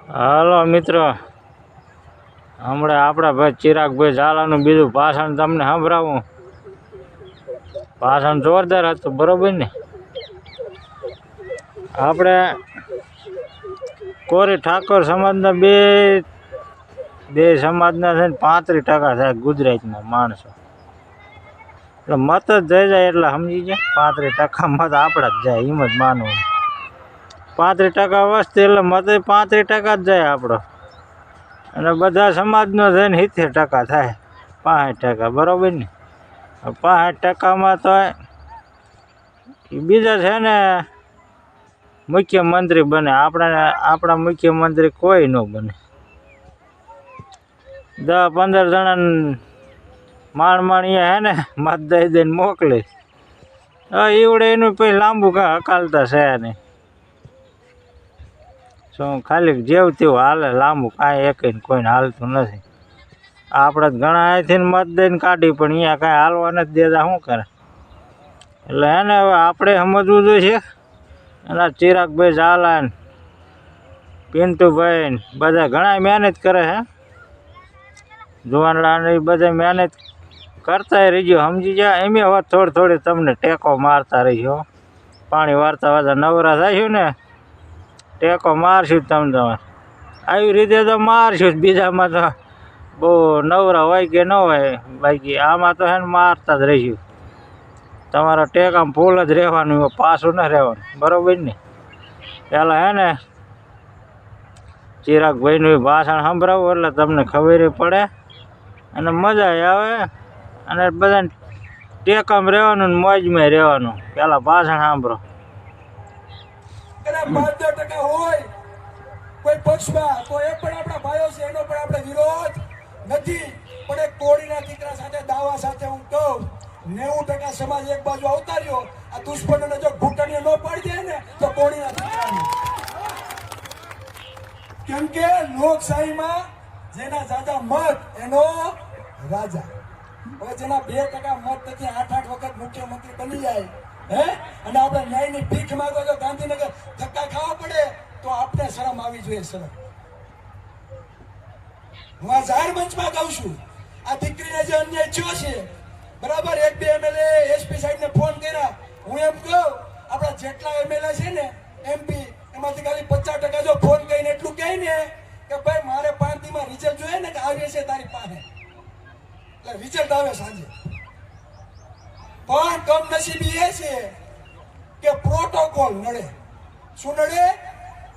હાલો મિત્રો, હમણાં આપણા ભાઈ ચિરાગભાઈ ઝાલાનું બીજું ભાષણ તમને સંભળાવું. ભાષણ જોરદાર હતું, બરોબર ને? આપણે કોરી ઠાકોર સમાજના બે સમાજના છે ને 35% થાય ગુજરાતના માણસો. એટલે મત જ જઈ જાય એટલે સમજી ગયા, 35% મત આપણા જ જાય, એમ જ માનવું. 35% વસ્તી એટલે મત 35% જ જાય આપણો. અને બધા સમાજનો છે ને 70% થાય, 65%, બરાબર ને? 65%માં તો બીજા છે ને મુખ્યમંત્રી બને, આપણા મુખ્યમંત્રી કોઈ ન બને. 10-15 જણા માણમાણીએ હે ને મત દઈ દઈને મોકલે. એવડે એનું પછી લાંબુ કાંઈ હકાલતા છે નહીં. શું ખાલી જેવું તેવું હાલે, લાંબુ કાંઈ એક કોઈને હાલતું નથી. આપણે ઘણા અહીંથી મત દઈને કાઢી, પણ અહીંયા કાંઈ હાલવા નથી દેતા, શું કરે? એટલે એને હવે આપણે સમજવું જોઈએ. એના ચિરાગભાઈ ઝાલા, પિન્ટુભાઈ બધા ઘણા મહેનત કરે છે. જુવાનલાલ એ બધા મહેનત કરતા રહીજો, સમજી જાય. એમ હવે થોડી તમને ટેકો મારતા રહીજો. પાણી વારતા વારતા નવરા થઈશું ને ટેકો મારશું તમે. આવી રીતે તો મારશું, બીજામાં તો બહુ નવરા હોય કે ન હોય, બાકી આમાં તો હે ને મારતા જ રહીશું. તમારા ટેકામાં ફૂલ જ રહેવાનું, પાછું ન રહેવાનું, બરાબર ને? પહેલાં હે ને ચિરાગભાઈનું ભાષણ સંભળાવું એટલે તમને ખબર પડે અને મજા આવે. અને બધાને ટેકામાં રહેવાનું ને મોજમાં રહેવાનું. પહેલાં ભાષણ સાંભળો. 5% હોય કોઈ પક્ષમાં તો એ પણ આપણા ભાઈઓ છે, એનો પણ આપણે વિરોધ નથી. પણ એક કોળીના દીકરા સાથે દાવા સાથે હું કહું, 90% સમાજ એક બાજુ અવતાર્યો. આ દુશ્મનોને જો ઘૂંટણીઓ ન પાડી દે ને તો કોળીના દીકરાની. કેમ કે લોકશાહીમાં જેના જાજા મત એનો રાજા. હવે જેના 2% મત નથી 8 વખત મુખ્યમંત્રી બની જાય હે, અને આપણે ન્યાયની ભીખ માંગો તો ગાંધીનગર ધક્કા ખાવા પડે તો આપણે શરમ આવી જોઈએ. શરમ. હું આ જાહેર મંચમાં કહું છું, આ દીકરીને જે અન્યાય થયો છે, બરાબર, 1-2 MLA SP સાહેબને ફોન કર્યા. હું એમ કહું, આપણા જેટલા MLA છે ને MP, એમાંથી ખાલી 50% જો ફોન કરીને એટલું કહે ને કે ભાઈ મારે 5 દીમાં રિઝલ્ટ જોઈએ ને કે આવી છે તારી પાસે, એટલે રિઝલ્ટ આવે સાંજે. પણ કમનસીબી એ છે કે પ્રોટોકોલ નડે. શું નડે?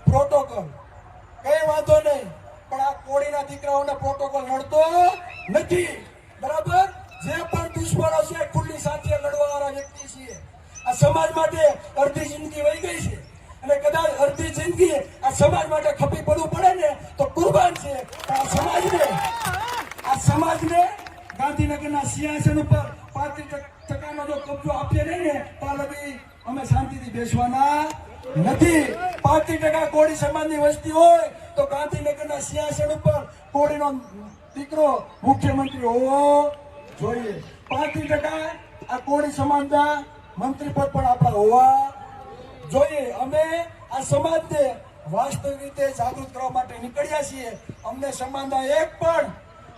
પ્રોટોકોલ. કઈ વાંધો નહીં, પણ આ કોળીના દીકરાઓને પ્રોટોકોલ નડતો નથી, બરાબર? જે પણ દુશ્મનો છે ખુલ્લી સાથે લડવાવાળા વ્યક્તિ છે. આ સમાજ માટે અડધી જિંદગી વહી ગઈ છે, અને કદાચ અડધી જિંદગી આ સમાજ માટે ખપી પડવું પડે ને તો કુરબાન છે. આ સમાજને ગાંધીનગરના સિંહાસન ઉપર 35% જો કબજો આપીએ નહીં ને તો લગી અમે શાંતિથી બેસવાના નથી. 35% કોળી સમાજની વસ્તી હોય તો ગાંધીનગરના સિંહાસન ઉપર કોળીનો દીકરો મુખ્યમંત્રી હોવો જોઈએ. 35% આ કોળી સમાજના મંત્રી પદ પણ આપણા હોવા જોઈએ. અમે આ સમાજને વાસ્તવિક રીતે જાગૃત કરવા માટે નીકળ્યા છીએ. અમને સમાજના એક પણ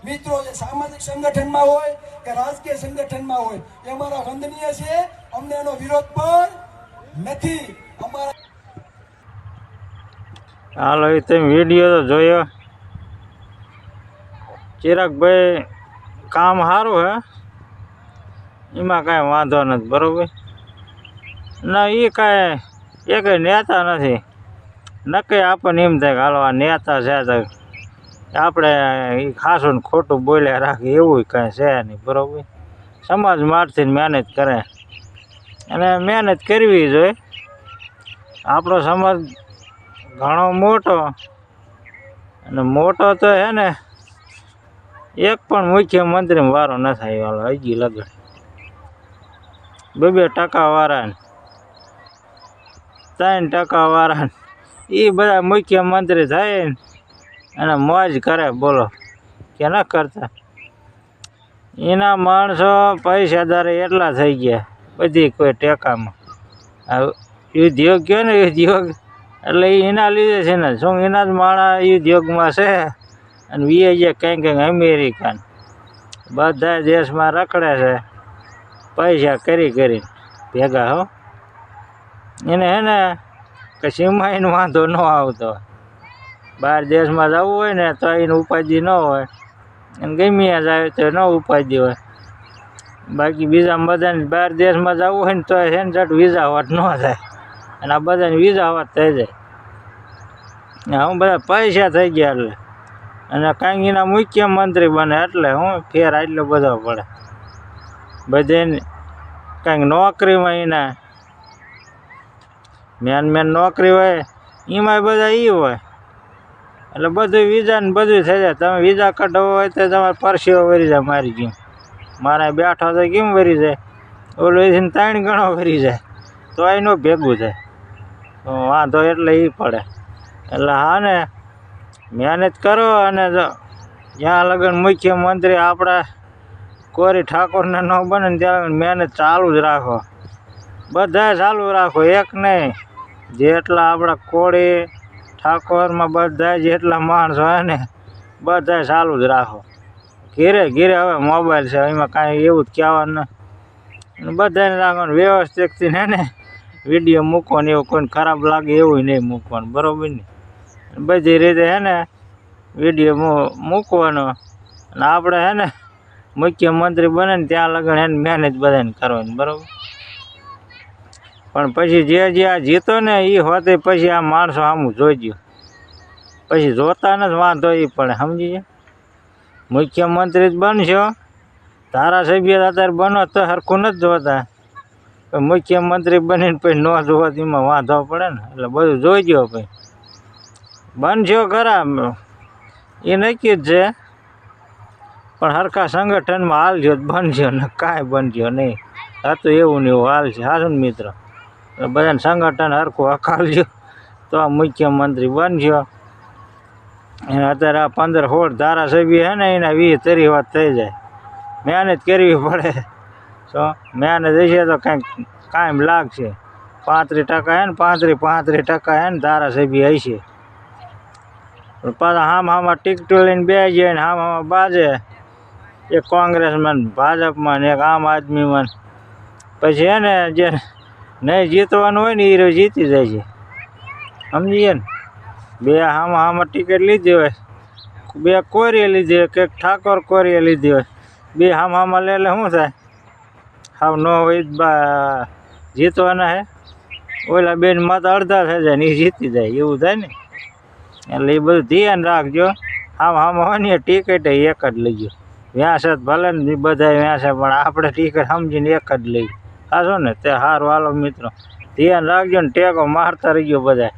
મિત્રો જે સામાજિક સંગઠનમાં હોય કે રાજકીય સંગઠનમાં હોય એ અમારા વંદનીય છે. અમને એનો વિરોધ પણ નથી. અમારા હાલો, એ તમે વિડીયો તો જોયો. ચિરાગભાઈ કામ સારું હે, એમાં કાંઈ વાંધો નથી, બરાબર? ના, એ કાંઈ એક નેતા નથી. નક્કી આપણને એમ થાય કે હાલો આ નેતા છે તો આપણે એ ખાસું ને ખોટું બોલ્યા રાખે, એવું કાંઈ છે નહીં, બરાબર? સમાજ મારથી મહેનત કરે અને મહેનત કરવી જોઈએ. આપણો સમાજ ઘણો મોટો, અને મોટો તો હે ને એક પણ મુખ્યમંત્રી વારો ન થાય. હાલો હજી લગન 2% વાળા, 3% વાળા, એ બધા મુખ્યમંત્રી થાય ને અને મોજ કરે, બોલો કે ન કરતા? એના માણસો પૈસાદાર એટલા થઈ ગયા બધી કોઈ ટેકામાં. ઉદ્યોગ કહો ને, ઉદ્યોગ એટલે એ એના લીધે છે ને શું એના જ માણા એ ઉદ્યોગમાં છે અને વીએ જે કંઈક અમેરિકન બધા દેશમાં રખડે છે પૈસા કરી ભેગા હો. એને હે ને કે સીમાઈનો વાંધો ન આવતો, બહાર દેશમાં જવું હોય ને તો એને ઉપાધિ ન હોય અને ગમ્યા જાય તો ન ઉપાધિ હોય. બાકી બીજા બધાને બહાર દેશમાં જવું હોય ને તો છે ને જટ વિઝા હોત ન થાય અને આ બધાને વિઝા હોત થઈ જાય. હું બધા પૈસા થઈ ગયા એટલે અને કાંઈક એના મુખ્યમંત્રી બને એટલે હું ફેર એટલો બધો પડે. બધાને કાંઈક નોકરીમાં એના મેન નોકરી હોય એમાંય બધા એ હોય એટલે બધું વિઝા ને બધું થઈ જાય. તમે વિઝા કઢાવવો હોય તો તમારે પરસીઓ વરી જાય મારી ગયું. મારે બેઠો તો કેમ વરી જાય, ઓલો એથી 3 ગણો વરી જાય તો એનું ભેગું થાય. તો વાંધો એટલે એ પડે. એટલે હા ને મહેનત કરો અને જ્યાં લગન મુખ્યમંત્રી આપણા કોરી ઠાકોરને ન બને ને ત્યાં મહેનત ચાલુ જ રાખો, બધાય ચાલુ રાખો, એક નહીં. જેટલા આપણા કોળી ઠાકોરમાં બધા જેટલા માણસો હોય ને બધાય ચાલુ જ રાખો. ઘેરે હવે મોબાઈલ છે એમાં કાંઈ એવું જ કહેવાનું નહીં. બધાને રાખવાનું વ્યવસ્થિતથી ને વિડીયો મૂકવાનો, એવું કોઈને ખરાબ લાગે એવું નહીં મૂકવાનું, બરાબર ને. બધી રીતે હે ને વિડીયો મૂકવાનો અને આપણે હે ને મુખ્યમંત્રી બને ને ત્યાં લગન એને મહેનત બધાને કરવાની, બરાબર. પણ પછી જે આ જીતો ને એ હોતે પછી આ માણસો સામું જોઈજો, પછી જોતા નથી વાંધો એ પડે, સમજી જાય. મુખ્યમંત્રી જ બનશો, ધારાસભ્ય અત્યારે બનો તો સરખું નથી જોતા, મુખ્યમંત્રી બનીને પછી ન જોવો એમાં વાંધો પડે ને. એટલે બધું જોઈજો પછી બનશો ખરા એ નક્કી જ છે, પણ સરખા સંગઠનમાં હાલજો બનશો ને કાંઈ બનશો નહીં. હતું એવું ને એવું હાલ છે, સારું ને મિત્રો. બધાને સંગઠન સરખું હકાલજો તો આ મુખ્યમંત્રી બનશો. એને અત્યારે આ 15-16 ધારાસભ્ય છે ને એના 20-30 વાત થઈ જાય. મહેનત કરવી પડે, તો મહેનત હશે તો કાંઈક લાગશે. 35% હે ને 35% હે ને ધારાસભ્ય હશે. પાછા હામાં ટિકટો લઈને બે જાય ને હામાં બાજે, એક કોંગ્રેસમાં ભાજપમાં ને એક આમ આદમીમાં. પછી હે ને જે નહીં જીતવાનું હોય ને એ જીતી જાય છે, સમજીએ ને. બે હામાં ટિકિટ લીધી હોય, બે કોરીએ લીધી હોય, કંઈક ઠાકોર કોરીએ લીધી હોય, બે હામાં લે શું થાય? હાવ ન હોય જીતવાના હે, ઓલા બેન મત અડધા થઈ જાય ને એ જીતી જાય, એવું થાય ને. એટલે એ બધું ધ્યાન રાખજો. હામાં હોય ને ટિકિટ એક જ લઈજો. વ્યાસ ભલે ને બધા વ્યાસે પણ આપણે ટિકિટ સમજીને એક જ લઈએ, સાચું ને. તે સારું હાલો મિત્રો, ધ્યાન રાખજો ને ટેકો મારતા રહીજો બધા.